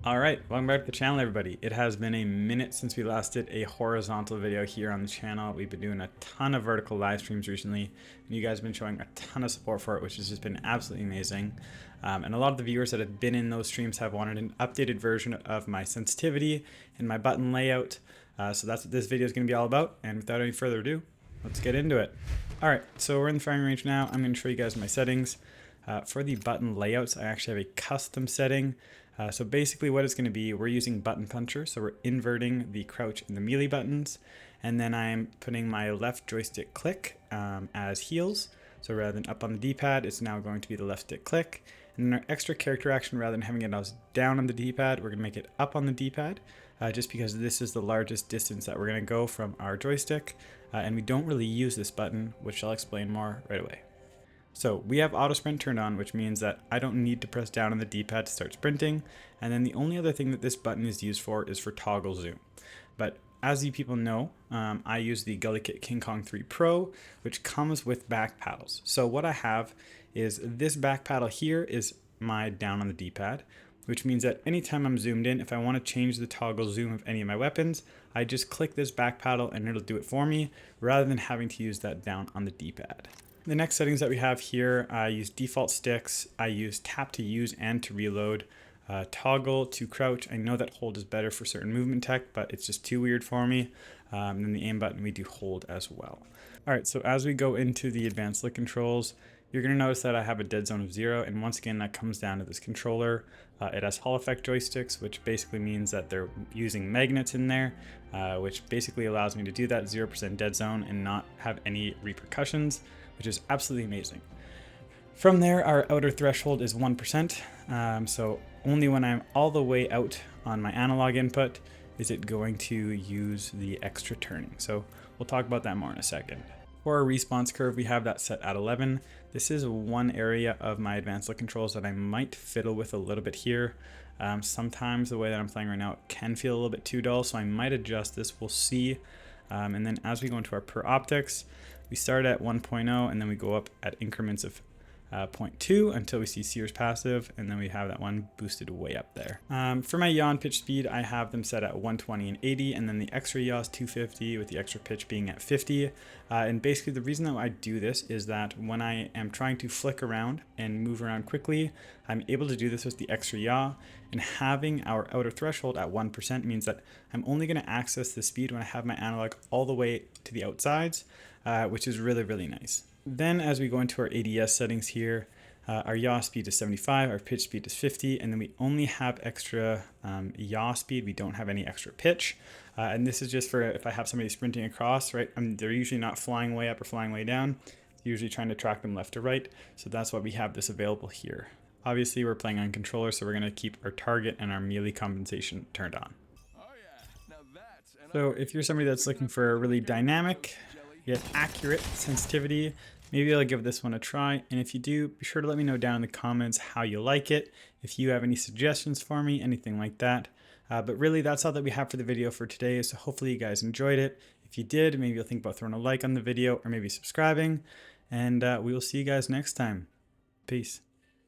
Alright, welcome back to the channel everybody. It has been a minute since we last did a horizontal video here on the channel. We've been doing a ton of vertical live streams recently, and you guys have been showing a ton of support for it, which has just been absolutely amazing. And a lot of the viewers that have been in those streams have wanted an updated version of my sensitivity and my button layout. So that's what this video is going to be all about, and without any further ado, let's get into it. Alright, so we're in the firing range now. I'm going to show you guys my settings. For the button layouts, I actually have a custom setting. So basically what it's going to be, we're using button puncher, so we're inverting the crouch and the melee buttons, and then I'm putting my left joystick click as heels. So rather than up on the D-pad, it's now going to be the left stick click. And then our extra character action, rather than having it as down on the D-pad, we're going to make it up on the D-pad, just because this is the largest distance that we're going to go from our joystick, and we don't really use this button, which I'll explain more right away. So we have auto sprint turned on, which means that I don't need to press down on the D-pad to start sprinting. And then the only other thing that this button is used for is for toggle zoom. But as you people know, I use the Gully Kit King Kong 3 Pro, which comes with back paddles. So what I have is this back paddle here is my down on the D-pad, which means that anytime I'm zoomed in, if I want to change the toggle zoom of any of my weapons, I just click this back paddle and it'll do it for me, rather than having to use that down on the D-pad. The next settings that we have here, I use default sticks, I use tap to use and to reload, toggle to crouch. I know that hold is better for certain movement tech, but it's just too weird for me. And then the aim button, we do hold as well. Alright, so as we go into the advanced look controls, you're going to notice that I have a dead zone of 0, and once again that comes down to this controller. It has Hall effect joysticks, which basically means that they're using magnets in there, which basically allows me to do that 0% dead zone and not have any repercussions, which is absolutely amazing. From there, our outer threshold is 1%, so only when I'm all the way out on my analog input is it going to use the extra turning. So we'll talk about that more in a second. For our response curve, we have that set at 11. This is one area of my advanced look controls that I might fiddle with a little bit here. Sometimes the way that I'm playing right now it can feel a little bit too dull, so I might adjust this, we'll see. And then as we go into our per optics, we start at 1.0 and then we go up at increments of 0.2 until we see Sears passive, and then we have that one boosted way up there. For my yaw and pitch speed, I have them set at 120 and 80, and then the extra yaw is 250 with the extra pitch being at 50. And basically the reason that I do this is that when I am trying to flick around and move around quickly, I'm able to do this with the extra yaw, and having our outer threshold at 1% means that I'm only going to access the speed when I have my analog all the way to the outsides, which is really, really nice. Then as we go into our ADS settings here, our yaw speed is 75, our pitch speed is 50, and then we only have extra yaw speed, we don't have any extra pitch. And this is just for if I have somebody sprinting across, right? They're usually not flying way up or flying way down, usually trying to track them left to right, so that's why we have this available here. Obviously we're playing on controller, so we're going to keep our target and our melee compensation turned on. So if you're somebody that's looking for a really dynamic yet accurate sensitivity, maybe I'll give this one a try, and if you do, be sure to let me know down in the comments how you like it, if you have any suggestions for me, anything like that. But really that's all that we have for the video for today, so hopefully you guys enjoyed it. If you did, maybe you'll think about throwing a like on the video or maybe subscribing, and we will see you guys next time. Peace.